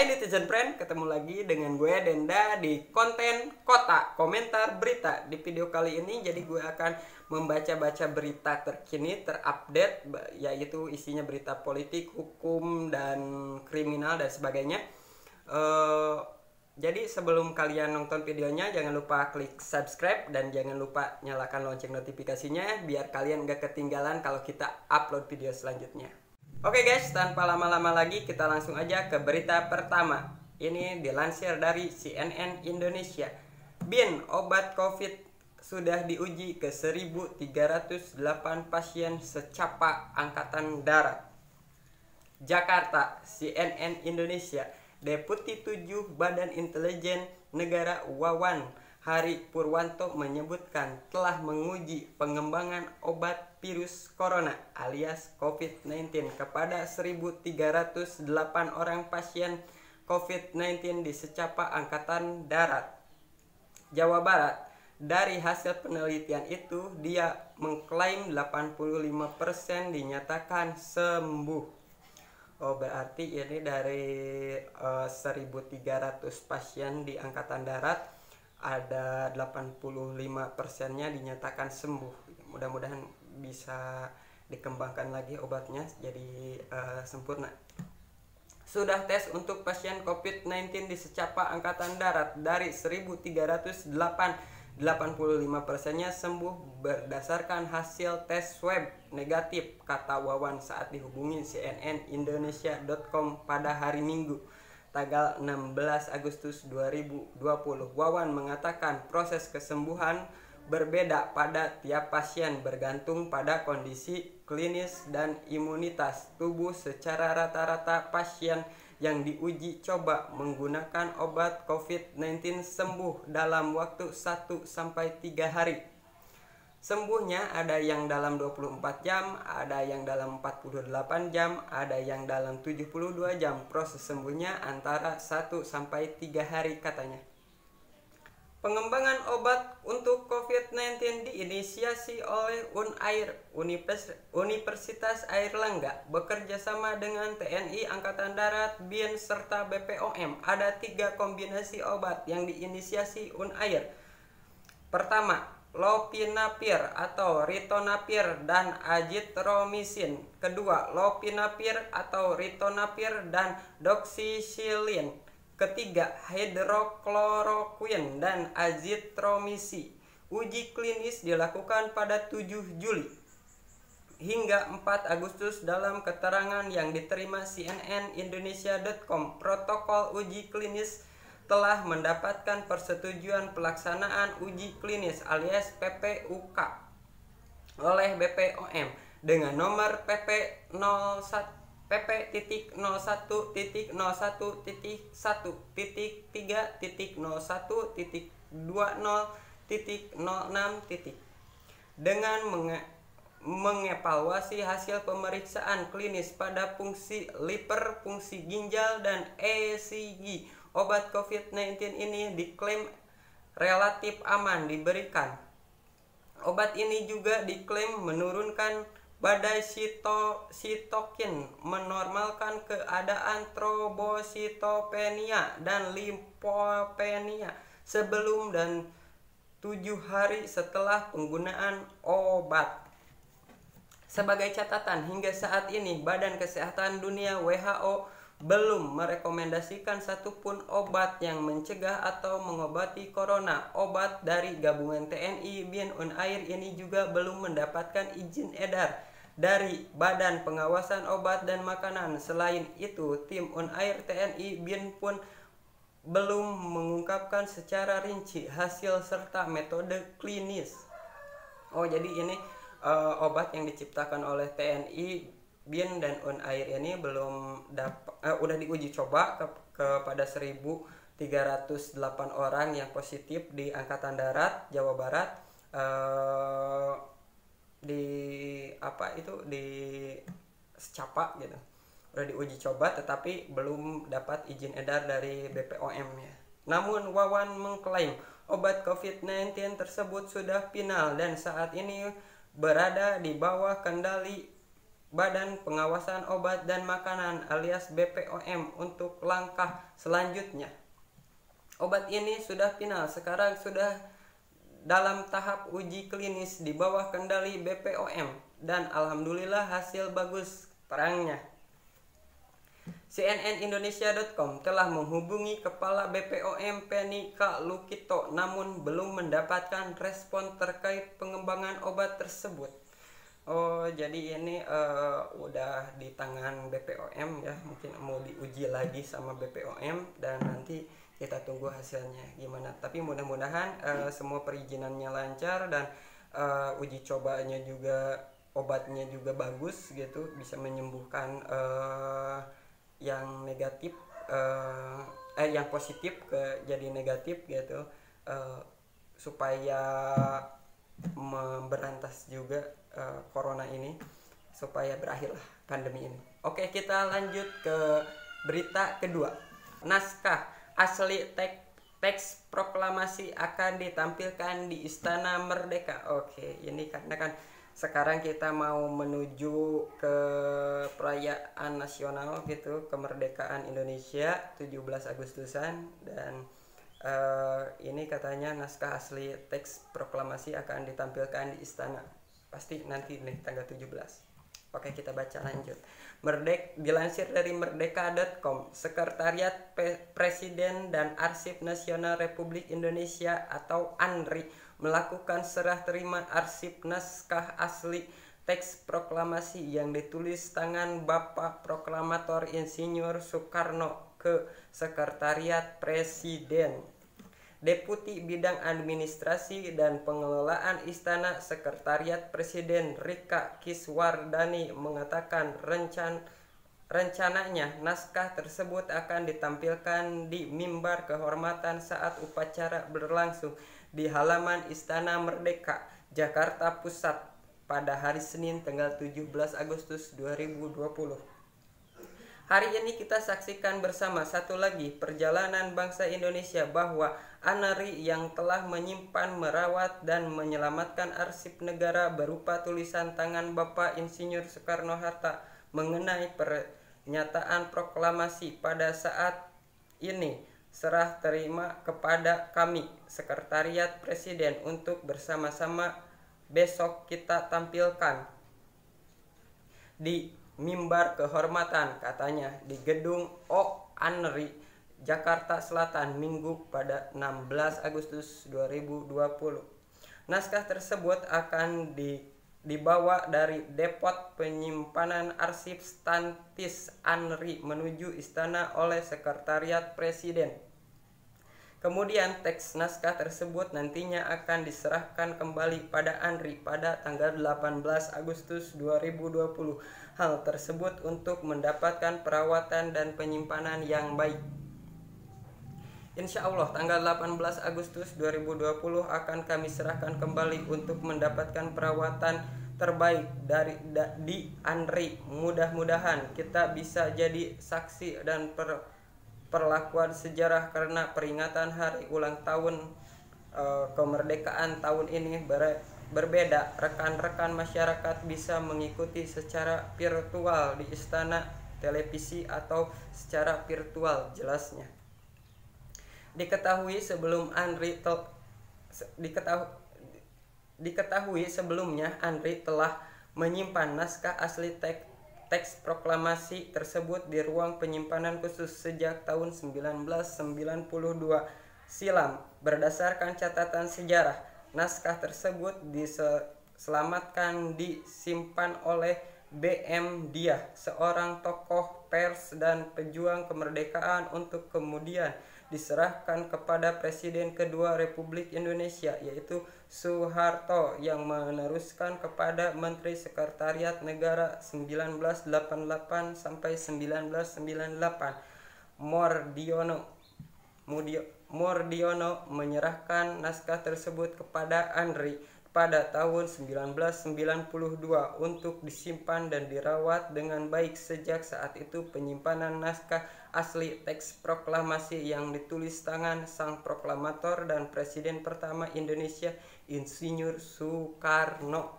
netizen friend, ketemu lagi dengan gue Denda di konten Kota Komentar Berita. Di video kali ini jadi gue akan membaca-baca berita terkini, terupdate, yaitu isinya berita politik, hukum, dan kriminal dan sebagainya. Jadi sebelum kalian nonton videonya, jangan lupa klik subscribe dan jangan lupa nyalakan lonceng notifikasinya biar kalian gak ketinggalan kalau kita upload video selanjutnya. Oke guys, tanpa lama-lama lagi kita langsung aja ke berita pertama. Ini dilansir dari CNN Indonesia. BIN obat COVID sudah diuji ke 1.308 pasien secapa Angkatan Darat. Jakarta, CNN Indonesia. Deputi 7 Badan Intelijen Negara Wawan Hari Purwanto menyebutkan telah menguji pengembangan obat virus corona alias COVID-19 kepada 1.308 orang pasien COVID-19 di secapa Angkatan Darat. Jawa Barat. Dari hasil penelitian itu, dia mengklaim 85% dinyatakan sembuh. Oh, berarti ini dari 1.300 pasien di Angkatan Darat, ada 85%-nya dinyatakan sembuh. Mudah-mudahan bisa dikembangkan lagi obatnya jadi sempurna. Sudah tes untuk pasien COVID-19 di secapa Angkatan Darat. Dari 1.308, 85%-nya sembuh berdasarkan hasil tes swab negatif, kata Wawan saat dihubungi cnnindonesia.com pada hari Minggu, tanggal 16 Agustus 2020. Wawan mengatakan proses kesembuhan berbeda pada tiap pasien bergantung pada kondisi klinis dan imunitas tubuh. Secara rata-rata pasien yang diuji coba menggunakan obat COVID-19 sembuh dalam waktu 1-3 hari. Sembuhnya ada yang dalam 24 jam, ada yang dalam 48 jam, ada yang dalam 72 jam. Proses sembuhnya antara 1-3 hari, katanya. Pengembangan obat untuk COVID-19 diinisiasi oleh UNAIR, Universitas Airlangga, bekerja sama dengan TNI Angkatan Darat, BIN, serta BPOM. Ada 3 kombinasi obat yang diinisiasi UNAIR. Pertama, lopinavir atau ritonavir dan azitromisin. Kedua, lopinavir atau ritonavir dan doxycycline. Ketiga, hidrokloroquine dan azitromycin. Uji klinis dilakukan pada 7 Juli hingga 4 Agustus. Dalam keterangan yang diterima cnnindonesia.com, protokol uji klinis telah mendapatkan persetujuan pelaksanaan uji klinis alias PPUK oleh BPOM dengan nomor PP01.1.3.01.20.06. dengan mengevaluasi hasil pemeriksaan klinis pada fungsi liver, fungsi ginjal, dan ECG. Obat COVID-19 ini diklaim relatif aman diberikan. Obat ini juga diklaim menurunkan badai sitokin, menormalkan keadaan trombositopenia dan limfopenia sebelum dan 7 hari setelah penggunaan obat. Sebagai catatan, hingga saat ini Badan Kesehatan Dunia WHO belum merekomendasikan satupun obat yang mencegah atau mengobati corona. Obat dari gabungan TNI, BIN, UNAIR ini juga belum mendapatkan izin edar dari Badan Pengawasan Obat dan Makanan. Selain itu, tim UNAIR, TNI, BIN pun belum mengungkapkan secara rinci hasil serta metode klinis. Oh, jadi ini obat yang diciptakan oleh TNI, BIN, dan UNAIR ini belum udah diuji coba kepada 1.308 orang yang positif di Angkatan Darat, Jawa Barat, di secapa gitu. Udah diuji coba tetapi belum dapat izin edar dari BPOM ya. Namun Wawan mengklaim obat COVID-19 tersebut sudah final dan saat ini berada di bawah kendali Badan Pengawasan Obat dan Makanan alias BPOM untuk langkah selanjutnya. Obat ini sudah final, sekarang sudah dalam tahap uji klinis di bawah kendali BPOM dan alhamdulillah hasil bagus perangnya. CNNindonesia.com telah menghubungi Kepala BPOM Penny K. Lukito namun belum mendapatkan respon terkait pengembangan obat tersebut. Oh, jadi ini udah di tangan BPOM ya, mungkin mau diuji lagi sama BPOM dan nanti kita tunggu hasilnya gimana. Tapi mudah-mudahan semua perizinannya lancar dan uji cobanya juga, obatnya juga bagus gitu, bisa menyembuhkan yang negatif, yang positif ke jadi negatif gitu, supaya memberantas juga corona ini, supaya berakhirlah pandemi ini. Oke, kita lanjut ke berita kedua. Naskah asli teks proklamasi akan ditampilkan di Istana Merdeka. Oke, ini karena kan sekarang kita mau menuju ke perayaan nasional gitu, kemerdekaan Indonesia 17 Agustusan, dan ini katanya naskah asli teks proklamasi akan ditampilkan di istana. Pasti nanti nih tanggal 17. Oke, kita baca lanjut. Dilansir dari merdeka.com, Sekretariat Presiden dan Arsip Nasional Republik Indonesia atau ANRI melakukan serah terima arsip naskah asli teks proklamasi yang ditulis tangan Bapak Proklamator Insinyur Soekarno ke Sekretariat Presiden. Deputi Bidang Administrasi dan Pengelolaan Istana Sekretariat Presiden Rika Kiswardani mengatakan rencananya naskah tersebut akan ditampilkan di mimbar kehormatan saat upacara berlangsung di halaman Istana Merdeka, Jakarta Pusat pada hari Senin tanggal 17 Agustus 2020. Hari ini kita saksikan bersama satu lagi perjalanan bangsa Indonesia bahwa ANRI yang telah menyimpan, merawat, dan menyelamatkan arsip negara berupa tulisan tangan Bapak Insinyur Soekarno-Hatta mengenai pernyataan proklamasi pada saat ini serah terima kepada kami, Sekretariat Presiden, untuk bersama-sama besok kita tampilkan di mimbar kehormatan, katanya, di gedung O ANRI, Jakarta Selatan, Minggu pada 16 Agustus 2020. Naskah tersebut akan dibawa dari depot penyimpanan arsip Stantis ANRI menuju istana oleh Sekretariat Presiden. Kemudian teks naskah tersebut nantinya akan diserahkan kembali pada ANRI pada tanggal 18 Agustus 2020. Hal tersebut untuk mendapatkan perawatan dan penyimpanan yang baik. Insya Allah tanggal 18 Agustus 2020 akan kami serahkan kembali untuk mendapatkan perawatan terbaik di ANRI. Mudah-mudahan kita bisa jadi saksi dan perlakuan sejarah karena peringatan hari ulang tahun kemerdekaan tahun ini berbeda. Rekan-rekan masyarakat bisa mengikuti secara virtual di istana, televisi, atau secara virtual jelasnya. Diketahui sebelumnya ANRI telah menyimpan naskah asli teks proklamasi tersebut di ruang penyimpanan khusus sejak tahun 1992 silam. Berdasarkan catatan sejarah, naskah tersebut disimpan oleh B.M. Diah, seorang tokoh pers dan pejuang kemerdekaan, untuk kemudian diserahkan kepada Presiden kedua Republik Indonesia, yaitu Soeharto, yang meneruskan kepada Menteri Sekretariat Negara 1988 sampai 1998. Mordiono menyerahkan naskah tersebut kepada ANRI pada tahun 1992 untuk disimpan dan dirawat dengan baik. Sejak saat itu penyimpanan naskah asli teks proklamasi yang ditulis tangan sang proklamator dan Presiden pertama Indonesia, Insinyur Soekarno.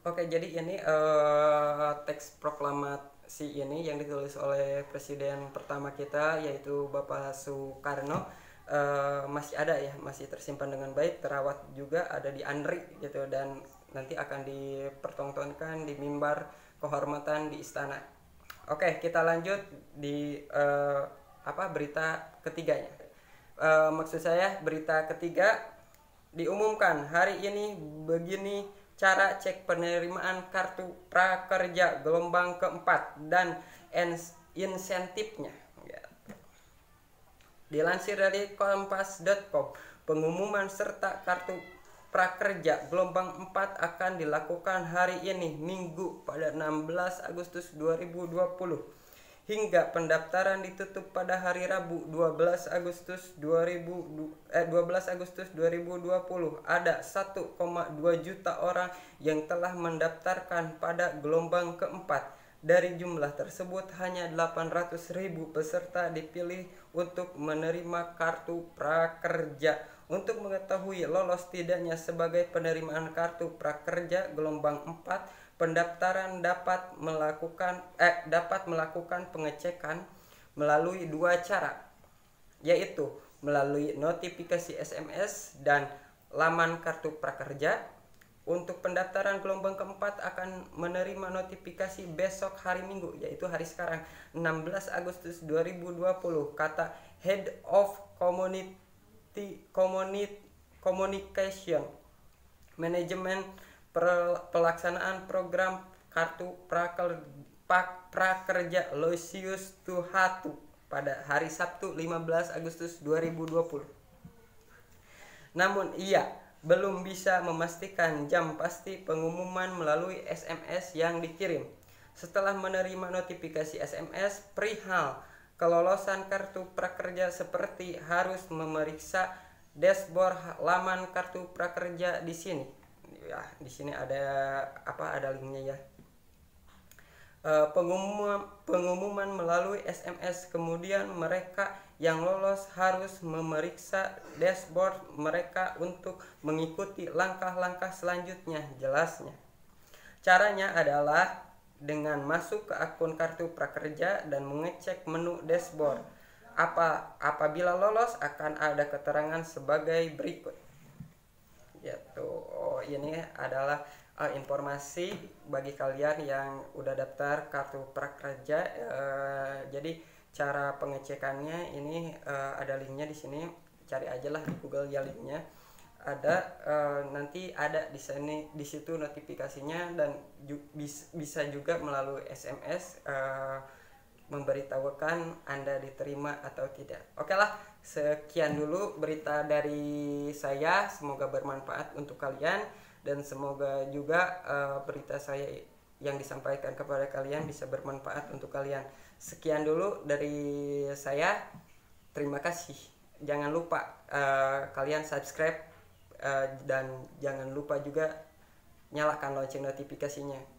Oke, jadi ini teks proklamasi ini yang ditulis oleh presiden pertama kita, yaitu Bapak Soekarno, masih ada ya, masih tersimpan dengan baik, terawat juga, ada di ANRI gitu, dan nanti akan dipertontonkan di mimbar kehormatan di istana. Oke, kita lanjut di berita ketiganya. Maksud saya berita ketiga, diumumkan hari ini begini cara cek penerimaan kartu prakerja gelombang keempat dan insentifnya. Dilansir dari kompas.com, pengumuman serta kartu prakerja gelombang 4 akan dilakukan hari ini Minggu pada 16 Agustus 2020 hingga pendaftaran ditutup pada hari Rabu 12 Agustus 2020. Ada 1,2 juta orang yang telah mendaftarkan pada gelombang keempat. Dari jumlah tersebut hanya 800.000 peserta dipilih untuk menerima kartu prakerja. Untuk mengetahui lolos tidaknya sebagai penerimaan kartu prakerja gelombang 4, pendaftaran dapat melakukan pengecekan melalui dua cara, yaitu melalui notifikasi SMS dan laman kartu prakerja. Untuk pendaftaran gelombang keempat akan menerima notifikasi besok hari Minggu, yaitu hari sekarang 16 Agustus 2020, kata Head of Communication Management pelaksanaan program kartu prakerja Lucius Tuhatu pada hari Sabtu 15 Agustus 2020. Namun ia belum bisa memastikan jam pasti pengumuman melalui SMS yang dikirim. Setelah menerima notifikasi SMS perihal kelolosan kartu prakerja, seperti harus memeriksa dashboard laman kartu prakerja di sini. Ya, di sini ada linknya ya. Pengumuman melalui SMS, kemudian mereka yang lolos harus memeriksa dashboard mereka untuk mengikuti langkah-langkah selanjutnya. Jelasnya, caranya adalah dengan masuk ke akun kartu prakerja dan mengecek menu dashboard. Apabila lolos akan ada keterangan sebagai berikut. Ini adalah informasi bagi kalian yang udah daftar kartu prakerja. Jadi cara pengecekannya ini ada linknya di sini, cari aja lah di Google ya linknya. Ada nanti ada di sini, di situ notifikasinya, dan bisa juga melalui SMS memberitahukan Anda diterima atau tidak. Oke lah, sekian dulu berita dari saya, semoga bermanfaat untuk kalian, dan semoga juga berita saya yang disampaikan kepada kalian bisa bermanfaat untuk kalian. Sekian dulu dari saya, terima kasih. Jangan lupa kalian subscribe dan jangan lupa juga nyalakan lonceng notifikasinya.